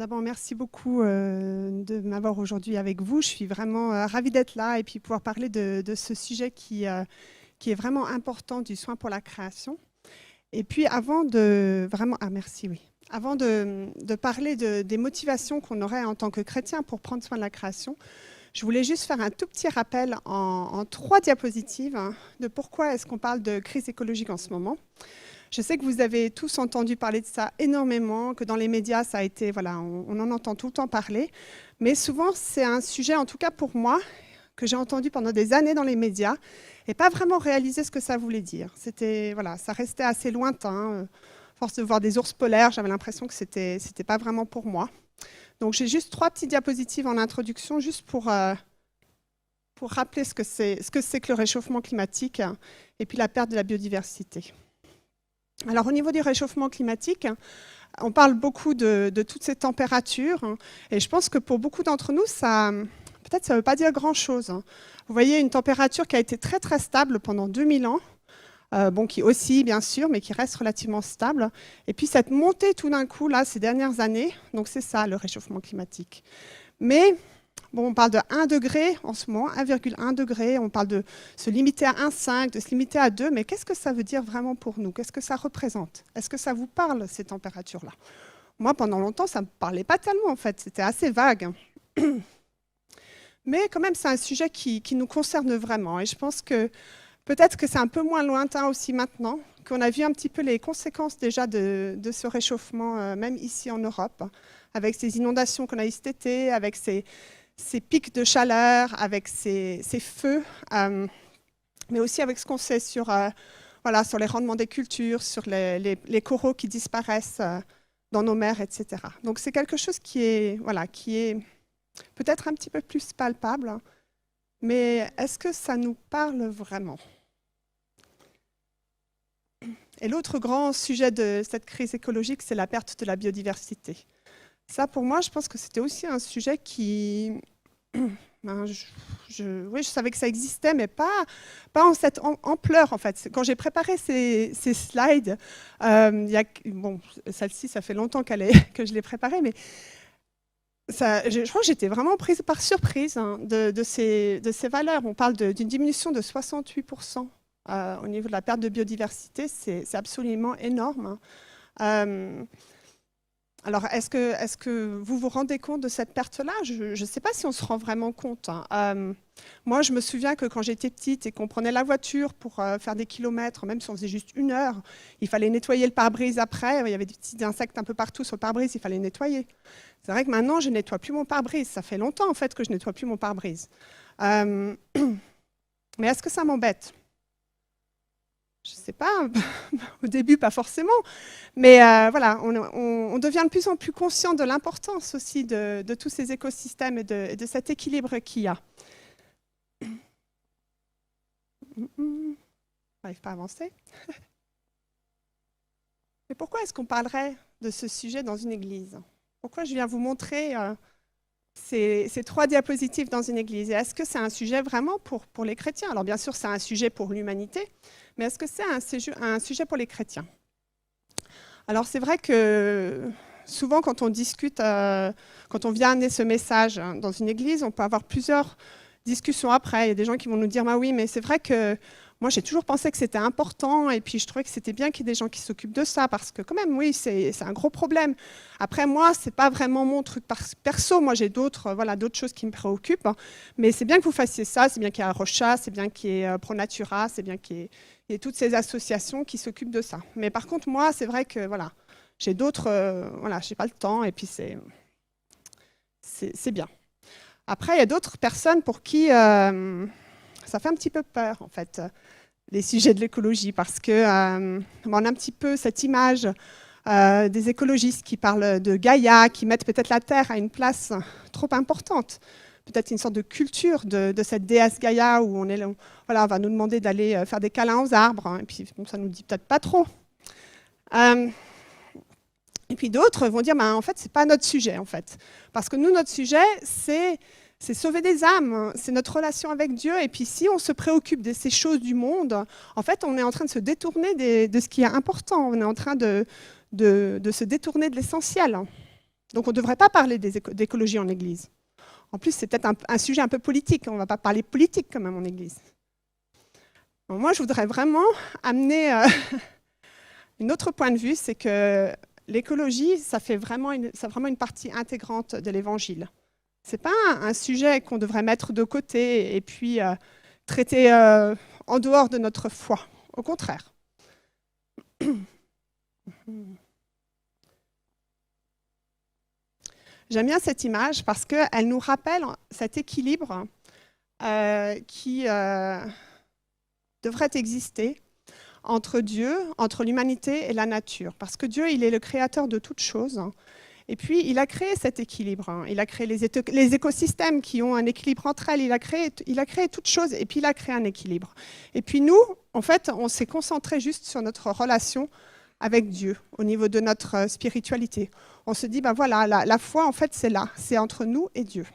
D'abord, merci beaucoup de m'avoir aujourd'hui avec vous. Je suis vraiment ravie d'être là et puis pouvoir parler de ce sujet qui est vraiment important, du soin pour la création. Et puis avant de vraiment... Ah merci, oui. Avant de parler des motivations qu'on aurait en tant que chrétien pour prendre soin de la création, je voulais juste faire un tout petit rappel en 3 diapositives de pourquoi est-ce qu'on parle de crise écologique en ce moment. Je sais que vous avez tous entendu parler de ça énormément, que dans les médias, ça a été, voilà, on en entend tout le temps parler. Mais souvent, c'est un sujet, en tout cas pour moi, que j'ai entendu pendant des années dans les médias et pas vraiment réalisé ce que ça voulait dire. C'était, voilà, ça restait assez lointain. À force de voir des ours polaires, j'avais l'impression que c'était pas vraiment pour moi. Donc j'ai juste 3 petites diapositives en introduction, juste pour rappeler ce que c'est que le réchauffement climatique et puis la perte de la biodiversité. Alors au niveau du réchauffement climatique, on parle beaucoup de toutes ces températures et je pense que pour beaucoup d'entre nous, peut-être ça ne veut pas dire grand-chose. Vous voyez une température qui a été très très stable pendant 2000 ans, qui oscille bien sûr, mais qui reste relativement stable. Et puis cette montée tout d'un coup, là, ces dernières années, donc c'est ça le réchauffement climatique. Mais bon, on parle de 1 degré en ce moment, 1,1 degré, on parle de se limiter à 1,5, de se limiter à 2, mais qu'est-ce que ça veut dire vraiment pour nous? Qu'est-ce que ça représente? Est-ce que ça vous parle, ces températures-là? Moi, pendant longtemps, ça ne me parlait pas tellement, en fait, c'était assez vague. Mais quand même, c'est un sujet qui nous concerne vraiment, et je pense que peut-être que c'est un peu moins lointain aussi maintenant, qu'on a vu un petit peu les conséquences déjà de ce réchauffement, même ici en Europe, avec ces inondations qu'on a eues cet été, avec ces pics de chaleur, avec ces feux, mais aussi avec ce qu'on sait sur les rendements des cultures, sur les coraux qui disparaissent dans nos mers, etc. Donc c'est quelque chose qui est peut-être un petit peu plus palpable, mais est-ce que ça nous parle vraiment? Et l'autre grand sujet de cette crise écologique, c'est la perte de la biodiversité. Ça, pour moi, je pense que c'était aussi un sujet qui... je savais que ça existait, mais pas en cette ampleur, en fait. Quand j'ai préparé ces slides, celle-ci, ça fait longtemps que je l'ai préparée, mais je crois que j'étais vraiment prise par surprise de ces valeurs. On parle d'une diminution de 68% au niveau de la perte de biodiversité. C'est absolument énorme. Alors, est-ce que vous vous rendez compte de cette perte-là? Je ne sais pas si on se rend vraiment compte. Moi, je me souviens que quand j'étais petite et qu'on prenait la voiture pour faire des kilomètres, même si on faisait juste 1 heure, il fallait nettoyer le pare-brise après. Il y avait des petits insectes un peu partout sur le pare-brise, il fallait nettoyer. C'est vrai que maintenant, je ne nettoie plus mon pare-brise. Ça fait longtemps, en fait, que je ne nettoie plus mon pare-brise. Mais est-ce que ça m'embête? Je ne sais pas, au début, pas forcément. Mais voilà, on devient de plus en plus conscient de l'importance aussi de tous ces écosystèmes et de cet équilibre qu'il y a. On n'arrive pas à avancer. Mais pourquoi est-ce qu'on parlerait de ce sujet dans une église? Pourquoi je viens vous montrer ces 3 diapositives dans une église? Et est-ce que c'est un sujet vraiment pour les chrétiens? Alors bien sûr, c'est un sujet pour l'humanité, mais est-ce que c'est un sujet pour les chrétiens? Alors c'est vrai que souvent quand on discute, quand on vient amener ce message dans une église, on peut avoir plusieurs discussions après. Il y a des gens qui vont nous dire « oui, mais c'est vrai que moi j'ai toujours pensé que c'était important et puis je trouvais que c'était bien qu'il y ait des gens qui s'occupent de ça parce que quand même, oui, c'est un gros problème. Après moi, c'est pas vraiment mon truc perso. Moi j'ai d'autres choses qui me préoccupent, mais c'est bien que vous fassiez ça, c'est bien qu'il y ait Rocha, c'est bien qu'il y ait ProNatura, c'est bien qu'il y ait toutes ces associations qui s'occupent de ça. Mais par contre, moi, c'est vrai que j'ai d'autres, j'ai pas le temps et puis c'est bien. Après, il y a d'autres personnes pour qui ça fait un petit peu peur, en fait, les sujets de l'écologie, parce qu'on a un petit peu cette image des écologistes qui parlent de Gaïa, qui mettent peut-être la Terre à une place trop importante. Peut-être une sorte de culture de cette déesse Gaïa où on va nous demander d'aller faire des câlins aux arbres, et puis bon, ça ne nous dit peut-être pas trop. Et puis d'autres vont dire, en fait, ce n'est pas notre sujet, en fait. Parce que nous, notre sujet, c'est sauver des âmes, c'est notre relation avec Dieu. Et puis si on se préoccupe de ces choses du monde, en fait, on est en train de se détourner de ce qui est important. On est en train de se détourner de l'essentiel. Donc on ne devrait pas parler d'écologie en Église. En plus, c'est peut-être un sujet un peu politique. On ne va pas parler politique quand même en Église. Donc moi, je voudrais vraiment amener un autre point de vue, c'est que l'écologie, ça fait vraiment une partie intégrante de l'Évangile. Ce n'est pas un sujet qu'on devrait mettre de côté et puis traiter en dehors de notre foi. Au contraire. J'aime bien cette image parce qu'elle nous rappelle cet équilibre qui devrait exister entre Dieu, entre l'humanité et la nature. Parce que Dieu, il est le créateur de toutes choses. Et puis, il a créé cet équilibre. Il a créé les écosystèmes qui ont un équilibre entre elles. Il a créé toutes choses et puis il a créé un équilibre. Et puis nous, en fait, on s'est concentré juste sur notre relation avec Dieu, au niveau de notre spiritualité. On se dit, ben voilà, la foi, en fait, c'est là, c'est entre nous et Dieu.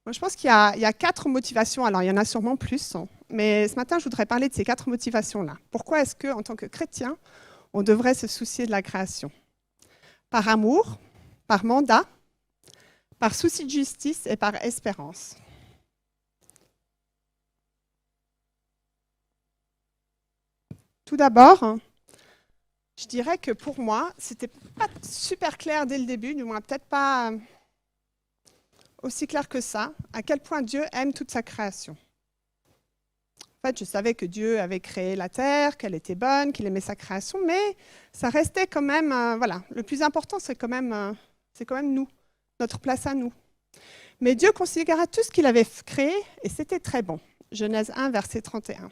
Moi, je pense qu'il y a 4 motivations. Alors, il y en a sûrement plus, mais ce matin, je voudrais parler de ces 4 motivations-là. Pourquoi est-ce qu'en tant que chrétien, on devrait se soucier de la création? Par amour, par mandat, par souci de justice et par espérance. Tout d'abord, je dirais que pour moi, c'était pas super clair dès le début, du moins peut-être pas aussi clair que ça, à quel point Dieu aime toute sa création. En fait, je savais que Dieu avait créé la terre, qu'elle était bonne, qu'il aimait sa création, mais ça restait quand même, voilà, le plus important, c'est quand même nous, notre place à nous. Mais Dieu considéra tout ce qu'il avait créé et c'était très bon. Genèse 1, verset 31.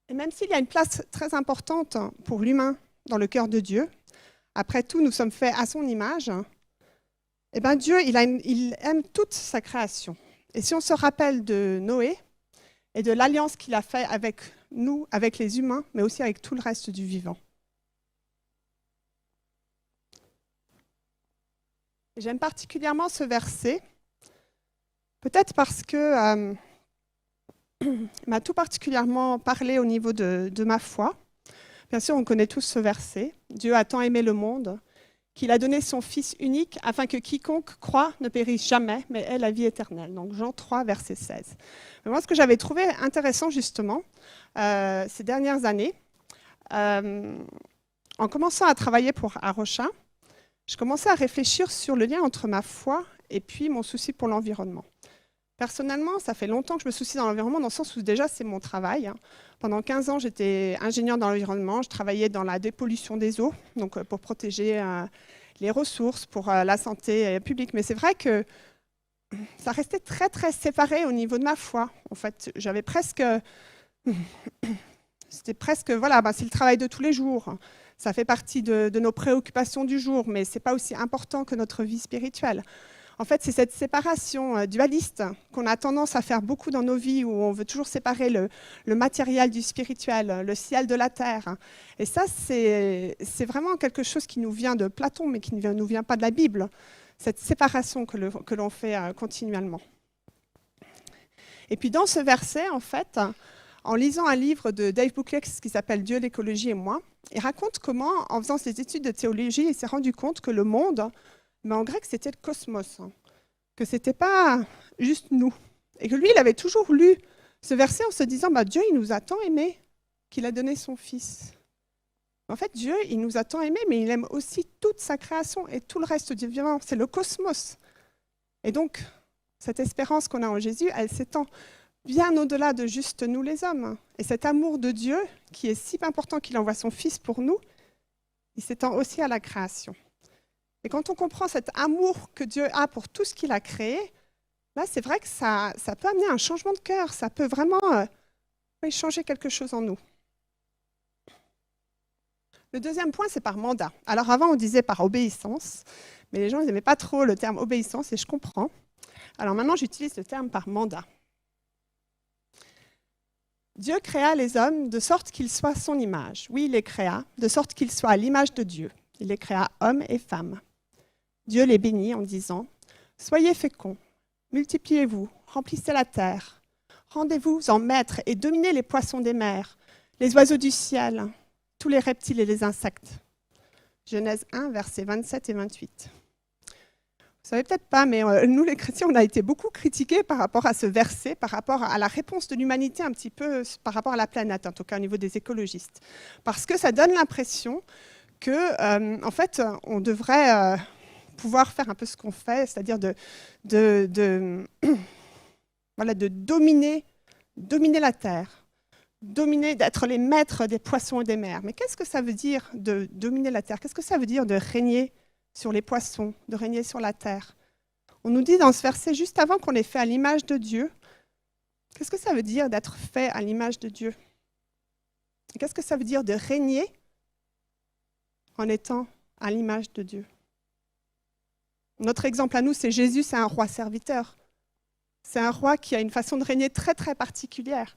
Et même s'il y a une place très importante pour l'humain dans le cœur de Dieu, après tout, nous sommes faits à son image, eh bien Dieu, il aime toute sa création. Et si on se rappelle de Noé et de l'alliance qu'il a faite avec nous, avec les humains, mais aussi avec tout le reste du vivant. J'aime particulièrement ce verset, peut-être parce que m'a tout particulièrement parlé au niveau de ma foi. Bien sûr, on connaît tous ce verset. Dieu a tant aimé le monde qu'il a donné son Fils unique afin que quiconque croit ne périsse jamais, mais ait la vie éternelle. Donc Jean 3, verset 16. Mais moi, ce que j'avais trouvé intéressant justement ces dernières années, en commençant à travailler pour Arocha, je commençais à réfléchir sur le lien entre ma foi et puis mon souci pour l'environnement. Personnellement, ça fait longtemps que je me soucie dans l'environnement, dans le sens où déjà c'est mon travail. Pendant 15 ans, j'étais ingénieure dans l'environnement, je travaillais dans la dépollution des eaux, donc pour protéger les ressources, pour la santé publique. Mais c'est vrai que ça restait très très séparé au niveau de ma foi. En fait, j'avais presque... C'était presque, voilà, c'est le travail de tous les jours. Ça fait partie de nos préoccupations du jour, mais ce n'est pas aussi important que notre vie spirituelle. En fait, c'est cette séparation dualiste qu'on a tendance à faire beaucoup dans nos vies, où on veut toujours séparer le matériel du spirituel, le ciel de la terre. Et ça, c'est vraiment quelque chose qui nous vient de Platon, mais qui ne nous vient pas de la Bible, cette séparation que l'on fait continuellement. Et puis dans ce verset, en fait, en lisant un livre de Dave Buchlex qui s'appelle « Dieu, l'écologie et moi », il raconte comment, en faisant ses études de théologie, il s'est rendu compte que le monde, mais en grec, c'était le cosmos, que ce n'était pas juste nous. Et que lui, il avait toujours lu ce verset en se disant Dieu, il nous a tant aimés qu'il a donné son Fils. En fait, Dieu, il nous a tant aimés, mais il aime aussi toute sa création et tout le reste du vivant. C'est le cosmos. Et donc, cette espérance qu'on a en Jésus, elle s'étend bien au-delà de juste nous les hommes. Et cet amour de Dieu, qui est si important qu'il envoie son Fils pour nous, il s'étend aussi à la création. Et quand on comprend cet amour que Dieu a pour tout ce qu'il a créé, là, c'est vrai que ça peut amener un changement de cœur, ça peut vraiment changer quelque chose en nous. Le deuxième point, c'est par mandat. Alors avant, on disait par obéissance, mais les gens n'aimaient pas trop le terme obéissance, et je comprends. Alors maintenant, j'utilise le terme par mandat. Dieu créa les hommes de sorte qu'ils soient son image. Oui, il les créa, de sorte qu'ils soient à l'image de Dieu. Il les créa hommes et femmes. Dieu les bénit en disant « Soyez féconds, multipliez-vous, remplissez la terre, Rendez-vous en maître et dominez les poissons des mers, les oiseaux du ciel, tous les reptiles et les insectes. Genèse 1, versets 27 et 28. Vous ne savez peut-être pas, mais nous les chrétiens, on a été beaucoup critiqués par rapport à ce verset, par rapport à la réponse de l'humanité un petit peu par rapport à la planète, en tout cas au niveau des écologistes. Parce que ça donne l'impression que, en fait, on devrait pouvoir faire un peu ce qu'on fait, c'est-à-dire voilà, de dominer la Terre, d'être les maîtres des poissons et des mers. Mais qu'est-ce que ça veut dire de dominer la Terre? Qu'est-ce que ça veut dire de régner sur les poissons, de régner sur la terre? On nous dit dans ce verset, juste avant qu'on est fait à l'image de Dieu, qu'est-ce que ça veut dire d'être fait à l'image de Dieu? Qu'est-ce que ça veut dire de régner en étant à l'image de Dieu? Notre exemple à nous, c'est Jésus, c'est un roi serviteur. C'est un roi qui a une façon de régner très, très particulière.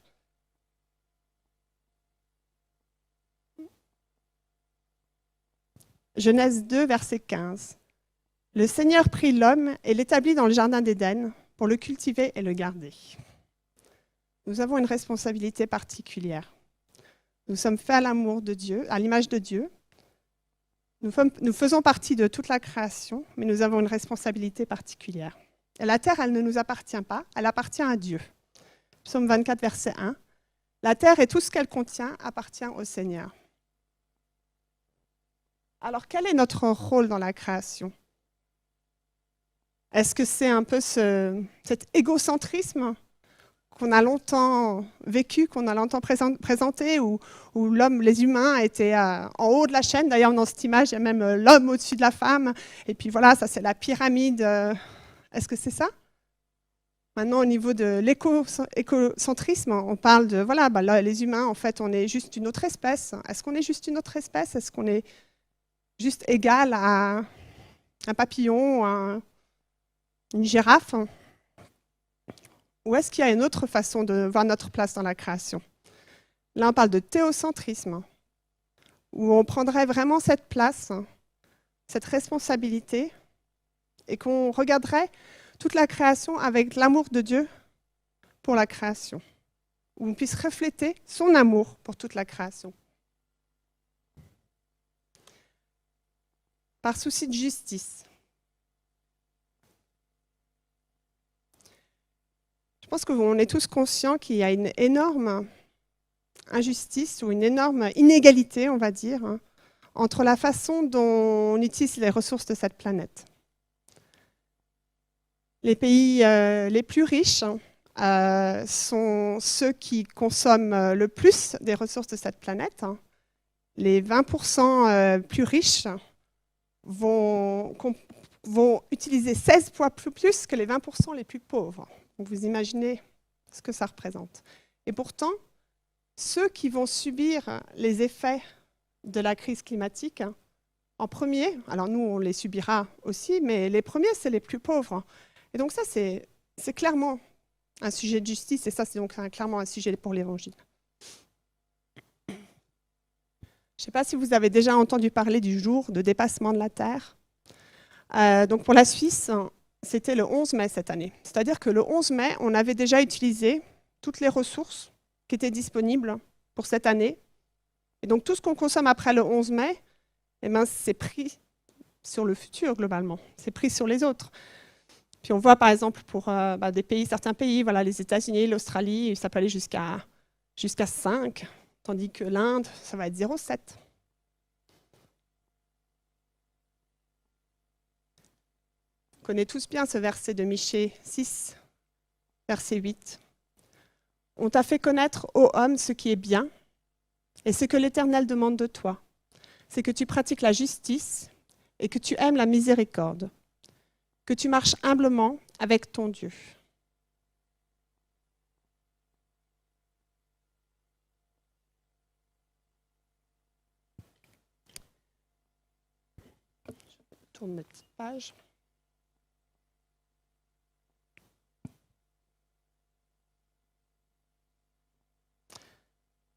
Genèse 2, verset 15. Le Seigneur prit l'homme et l'établit dans le jardin d'Éden pour le cultiver et le garder. Nous avons une responsabilité particulière. Nous sommes faits à l'amour de Dieu, à l'image de Dieu. Nous faisons partie de toute la création, mais nous avons une responsabilité particulière. Et la terre, elle ne nous appartient pas, elle appartient à Dieu. Psaume 24, verset 1. La terre et tout ce qu'elle contient appartient au Seigneur. Alors, quel est notre rôle dans la création? Est-ce que c'est un peu cet égocentrisme qu'on a longtemps vécu, qu'on a longtemps présenté, où l'homme, les humains étaient en haut de la chaîne? D'ailleurs, dans cette image, il y a même l'homme au-dessus de la femme. Et puis voilà, ça c'est la pyramide. Est-ce que c'est ça? Maintenant, au niveau de l'écocentrisme, on parle de, voilà, là, les humains, en fait, on est juste une autre espèce. Est-ce qu'on est juste une autre espèce? Est-ce qu'on est juste égal à un papillon, une girafe? Ou est-ce qu'il y a une autre façon de voir notre place dans la création? Là, on parle de théocentrisme, où on prendrait vraiment cette place, cette responsabilité, et qu'on regarderait toute la création avec l'amour de Dieu pour la création, où on puisse refléter son amour pour toute la création. Par souci de justice. Je pense qu'on est tous conscients qu'il y a une énorme injustice ou une énorme inégalité, on va dire, entre la façon dont on utilise les ressources de cette planète. Les pays les plus riches sont ceux qui consomment le plus des ressources de cette planète. Les 20% plus riches vont utiliser 16 fois plus que les 20% les plus pauvres. Donc vous imaginez ce que ça représente. Et pourtant, ceux qui vont subir les effets de la crise climatique, en premier, alors nous on les subira aussi, mais les premiers c'est les plus pauvres. Et donc ça c'est clairement un sujet de justice, et ça c'est donc clairement un sujet pour l'Évangile. Je ne sais pas si vous avez déjà entendu parler du jour de dépassement de la Terre. Donc pour la Suisse, c'était le 11 mai cette année. C'est-à-dire que le 11 mai, on avait déjà utilisé toutes les ressources qui étaient disponibles pour cette année. Et donc tout ce qu'on consomme après le 11 mai, eh ben, c'est pris sur le futur globalement, c'est pris sur les autres. Puis on voit par exemple pour des pays, certains pays, voilà, les États-Unis, l'Australie, ça peut aller jusqu'à 5, tandis que l'Inde, ça va être 0,7. On connaît tous bien ce verset de Michée 6, verset 8. On t'a fait connaître, ô homme, ce qui est bien, et ce que l'Éternel demande de toi, c'est que tu pratiques la justice et que tu aimes la miséricorde, que tu marches humblement avec ton Dieu. Je tourne ma petite page.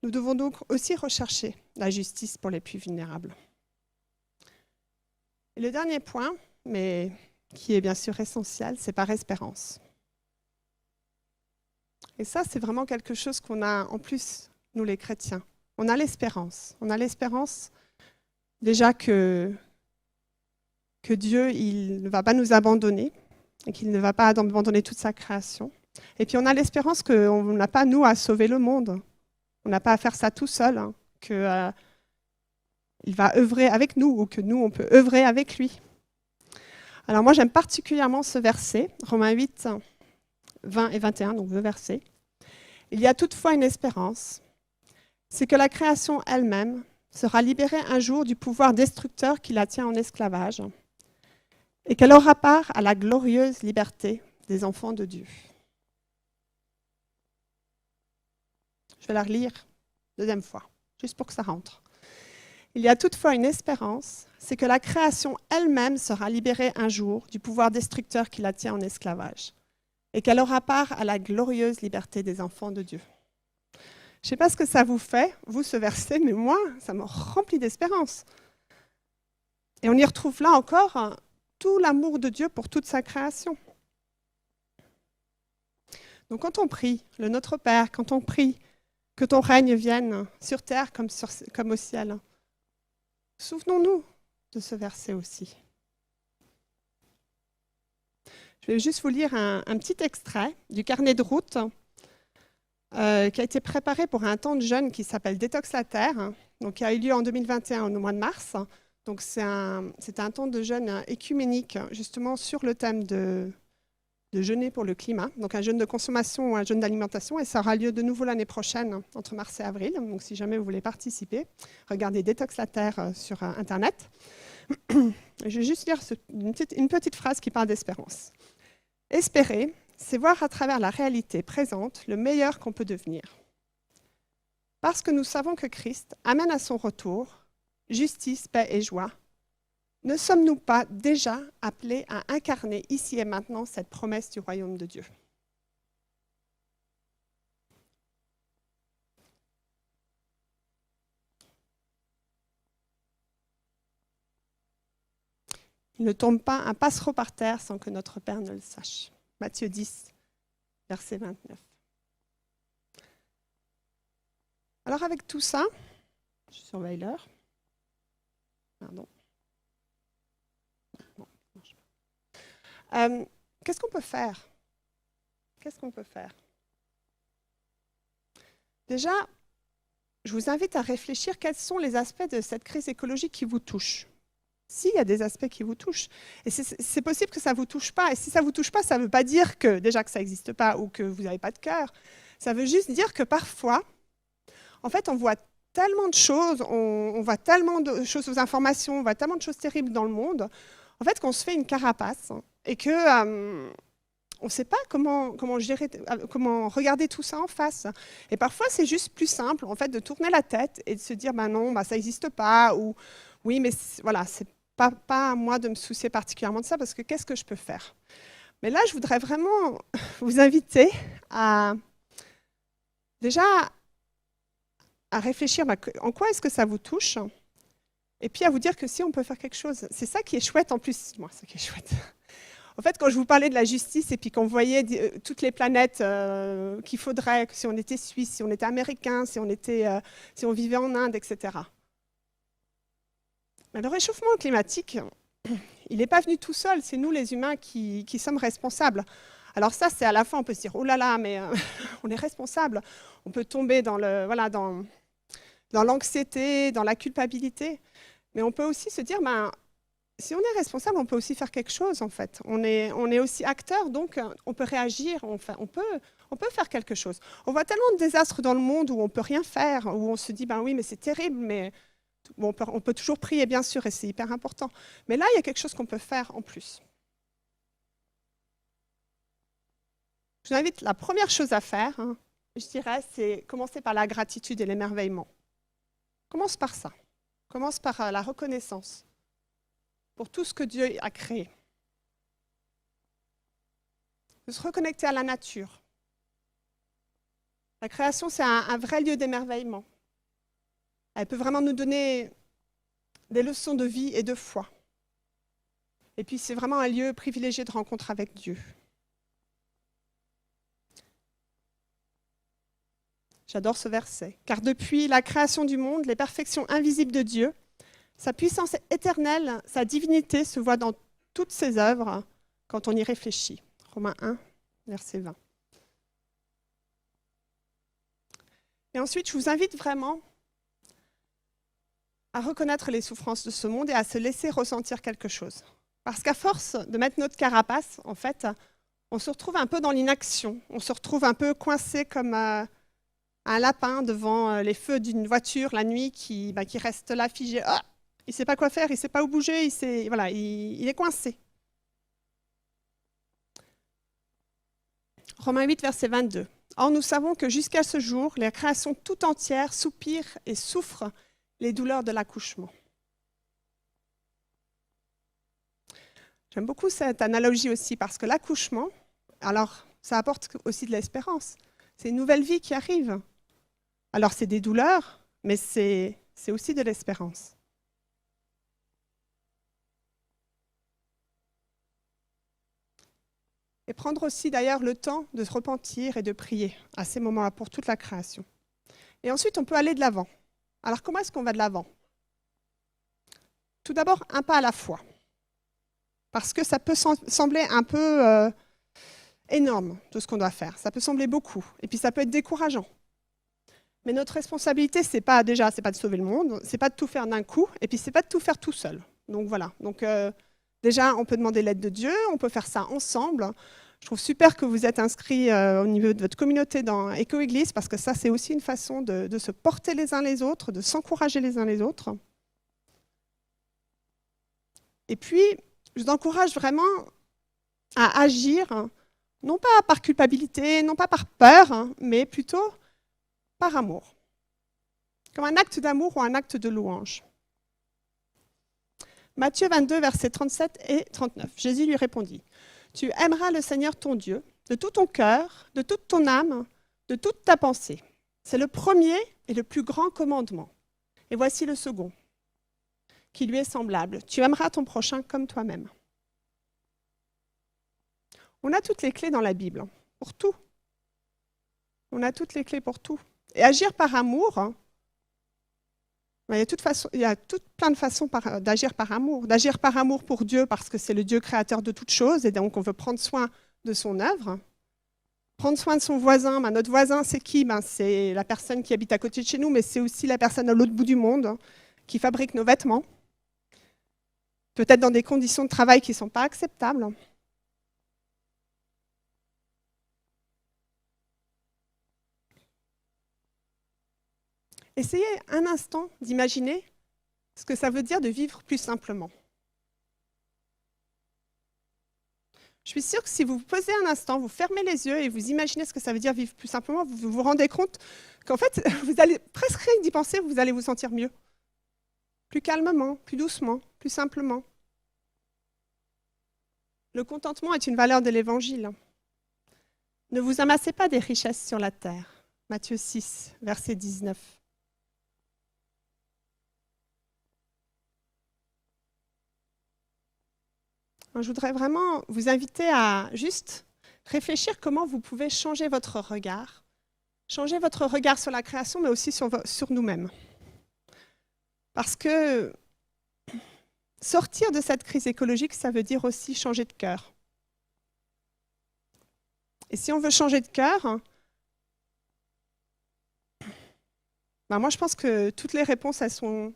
Nous devons donc aussi rechercher la justice pour les plus vulnérables. Et le dernier point, mais qui est bien sûr essentiel, c'est par espérance. Et ça, c'est vraiment quelque chose qu'on a en plus, nous les chrétiens. On a l'espérance. On a l'espérance déjà que Dieu, il ne va pas nous abandonner et qu'il ne va pas abandonner toute sa création. Et puis on a l'espérance qu'on n'a pas, nous, à sauver le monde. On n'a pas à faire ça tout seul, hein, qu'il va œuvrer avec nous ou que nous, on peut œuvrer avec lui. Alors moi, j'aime particulièrement ce verset, Romains 8, 20 et 21, donc 2 versets. Il y a toutefois une espérance, c'est que la création elle-même sera libérée un jour du pouvoir destructeur qui la tient en esclavage et qu'elle aura part à la glorieuse liberté des enfants de Dieu. Je vais la relire deuxième fois, juste pour que ça rentre. Il y a toutefois une espérance, c'est que la création elle-même sera libérée un jour du pouvoir destructeur qui la tient en esclavage et qu'elle aura part à la glorieuse liberté des enfants de Dieu. Je ne sais pas ce que ça vous fait, vous, ce verset, mais moi, ça me remplit d'espérance. Et on y retrouve là encore tout l'amour de Dieu pour toute sa création. Donc quand on prie le Notre Père, quand on prie que ton règne vienne sur terre comme au ciel, souvenons-nous de ce verset aussi. Je vais juste vous lire un petit extrait du carnet de route qui a été préparé pour un temps de jeûne qui s'appelle Détox la Terre, donc qui a eu lieu en 2021 au mois de mars. Donc c'est un temps de jeûne écuménique justement sur le thème de jeûner pour le climat, donc un jeûne de consommation ou un jeûne d'alimentation, et ça aura lieu de nouveau l'année prochaine, entre mars et avril. Donc si jamais vous voulez participer, regardez Détox la Terre sur Internet. Je vais juste lire une petite phrase qui parle d'espérance. Espérer, c'est voir à travers la réalité présente le meilleur qu'on peut devenir. Parce que nous savons que Christ amène à son retour justice, paix et joie, ne sommes-nous pas déjà appelés à incarner ici et maintenant cette promesse du royaume de Dieu ? Il ne tombe pas un passereau par terre sans que notre Père ne le sache. Matthieu 10, verset 29. Alors avec tout ça, je surveille l'heure. Pardon. Qu'est-ce qu'on peut faire ? Qu'est-ce qu'on peut faire ? Déjà, je vous invite à réfléchir quels sont les aspects de cette crise écologique qui vous touchent. S'il y a des aspects qui vous touchent, et c'est possible que ça ne vous touche pas, et si ça ne vous touche pas, ça ne veut pas dire que déjà que ça n'existe pas ou que vous n'avez pas de cœur, ça veut juste dire que parfois, en fait, on voit tellement de choses, on voit tellement de choses aux informations, on voit tellement de choses terribles dans le monde, en fait, qu'on se fait une carapace, et que on ne sait pas comment gérer, comment regarder tout ça en face. Et parfois, c'est juste plus simple, en fait, de tourner la tête et de se dire, bah non, bah, ça n'existe pas, ou oui, mais voilà, c'est pas à moi de me soucier particulièrement de ça, parce que qu'est-ce que je peux faire ? Mais là, je voudrais vraiment vous inviter à déjà à réfléchir en quoi est-ce que ça vous touche, et puis à vous dire que si on peut faire quelque chose. C'est ça qui est chouette en plus. Moi, ça qui est chouette. En fait, quand je vous parlais de la justice et puis qu'on voyait toutes les planètes qu'il faudrait, si on était suisse, si on était américain, si on vivait en Inde, etc. Mais le réchauffement climatique, il n'est pas venu tout seul, c'est nous les humains qui sommes responsables. Alors ça, c'est à la fin, on peut se dire, oh là là, mais on est responsable. On peut tomber dans l'anxiété, dans la culpabilité. Mais on peut aussi se dire, ben, si on est responsable, on peut aussi faire quelque chose, en fait. On est aussi acteur, donc on peut réagir, on peut faire quelque chose. On voit tellement de désastres dans le monde où on ne peut rien faire, où on se dit, ben oui, mais c'est terrible, mais bon, on peut toujours prier, bien sûr, et c'est hyper important. Mais là, il y a quelque chose qu'on peut faire en plus. Je vous invite, la première chose à faire, je dirais, c'est commencer par la gratitude et l'émerveillement. Commence par ça. Commence par la reconnaissance pour tout ce que Dieu a créé. De se reconnecter à la nature. La création, c'est un vrai lieu d'émerveillement. Elle peut vraiment nous donner des leçons de vie et de foi. Et puis, c'est vraiment un lieu privilégié de rencontre avec Dieu. J'adore ce verset. Car depuis la création du monde, les perfections invisibles de Dieu, sa puissance éternelle, sa divinité se voit dans toutes ses œuvres quand on y réfléchit. Romains 1, verset 20. Et ensuite, je vous invite vraiment à reconnaître les souffrances de ce monde et à se laisser ressentir quelque chose. Parce qu'à force de mettre notre carapace, en fait, on se retrouve un peu dans l'inaction. On se retrouve un peu coincé comme un lapin devant les feux d'une voiture la nuit qui reste là figé. Ah, il ne sait pas quoi faire, il ne sait pas où bouger, il est coincé. Romains 8, verset 22. Or, nous savons que jusqu'à ce jour, la création tout entière soupire et souffre les douleurs de l'accouchement. J'aime beaucoup cette analogie aussi, parce que l'accouchement, alors, ça apporte aussi de l'espérance. C'est une nouvelle vie qui arrive. Alors, c'est des douleurs, mais c'est aussi de l'espérance. Et prendre aussi d'ailleurs le temps de se repentir et de prier à ces moments-là pour toute la création. Et ensuite, on peut aller de l'avant. Alors, comment est-ce qu'on va de l'avant? Tout d'abord, un pas à la fois. Parce que ça peut sembler un peu énorme, tout ce qu'on doit faire. Ça peut sembler beaucoup. Et puis, ça peut être décourageant. Mais notre responsabilité, c'est pas de sauver le monde, c'est pas de tout faire d'un coup, et puis c'est pas de tout faire tout seul. Donc voilà. Donc déjà, on peut demander l'aide de Dieu, on peut faire ça ensemble. Je trouve super que vous êtes inscrits au niveau de votre communauté dans Éco-Église, parce que ça, c'est aussi une façon de se porter les uns les autres, de s'encourager les uns les autres. Et puis, je vous encourage vraiment à agir, non pas par culpabilité, non pas par peur, mais plutôt par amour. Comme un acte d'amour ou un acte de louange. Matthieu 22, versets 37 et 39. Jésus lui répondit, « Tu aimeras le Seigneur ton Dieu de tout ton cœur, de toute ton âme, de toute ta pensée. C'est le premier et le plus grand commandement. Et voici le second, qui lui est semblable. Tu aimeras ton prochain comme toi-même. » On a toutes les clés dans la Bible, pour tout. On a toutes les clés pour tout. Et agir par amour, il y a plein de façons d'agir par amour. D'agir par amour pour Dieu, parce que c'est le Dieu créateur de toutes choses, et donc on veut prendre soin de son œuvre. Prendre soin de son voisin. Notre voisin, c'est qui? C'est la personne qui habite à côté de chez nous, mais c'est aussi la personne à l'autre bout du monde qui fabrique nos vêtements. Peut-être dans des conditions de travail qui ne sont pas acceptables. Essayez un instant d'imaginer ce que ça veut dire de vivre plus simplement. Je suis sûre que si vous vous posez un instant, vous fermez les yeux et vous imaginez ce que ça veut dire vivre plus simplement, vous vous rendez compte qu'en fait, vous allez presque rien d'y penser, vous allez vous sentir mieux. Plus calmement, plus doucement, plus simplement. Le contentement est une valeur de l'Évangile. Ne vous amassez pas des richesses sur la terre. Matthieu 6, verset 19. Je voudrais vraiment vous inviter à juste réfléchir comment vous pouvez changer votre regard sur la création, mais aussi sur nous-mêmes. Parce que sortir de cette crise écologique, ça veut dire aussi changer de cœur. Et si on veut changer de cœur, moi je pense que toutes les réponses elles sont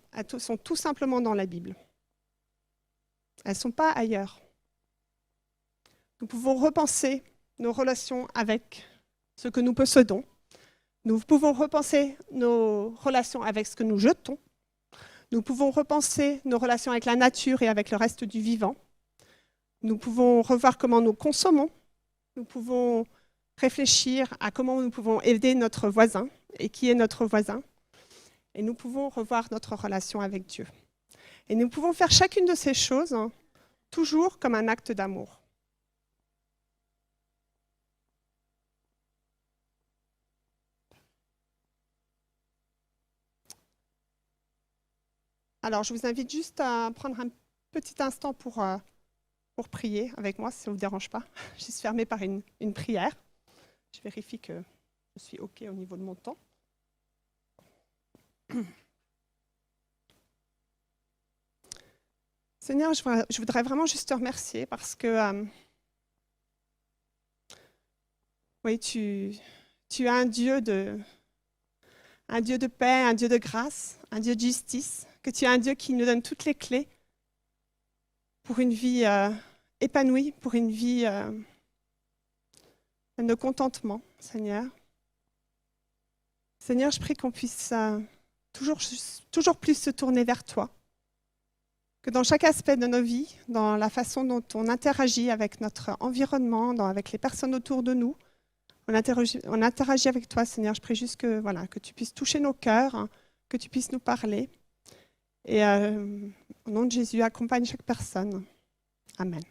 tout simplement dans la Bible. Elles ne sont pas ailleurs. Nous pouvons repenser nos relations avec ce que nous possédons. Nous pouvons repenser nos relations avec ce que nous jetons. Nous pouvons repenser nos relations avec la nature et avec le reste du vivant. Nous pouvons revoir comment nous consommons. Nous pouvons réfléchir à comment nous pouvons aider notre voisin et qui est notre voisin. Et nous pouvons revoir notre relation avec Dieu. Et nous pouvons faire chacune de ces choses toujours comme un acte d'amour. Alors, je vous invite juste à prendre un petit instant pour prier avec moi, si ça ne vous dérange pas. Juste fermer par une prière. Je vérifie que je suis OK au niveau de mon temps. Seigneur, je voudrais vraiment juste te remercier parce que oui, tu es un Dieu de paix, un Dieu de grâce, un Dieu de justice, que tu es un Dieu qui nous donne toutes les clés pour une vie épanouie, pour une vie de contentement, Seigneur. Seigneur, je prie qu'on puisse toujours plus se tourner vers toi, que dans chaque aspect de nos vies, dans la façon dont on interagit avec notre environnement, avec les personnes autour de nous, on interagit avec toi, Seigneur. Je prie juste que tu puisses toucher nos cœurs, hein, que tu puisses nous parler. Et au nom de Jésus, accompagne chaque personne. Amen.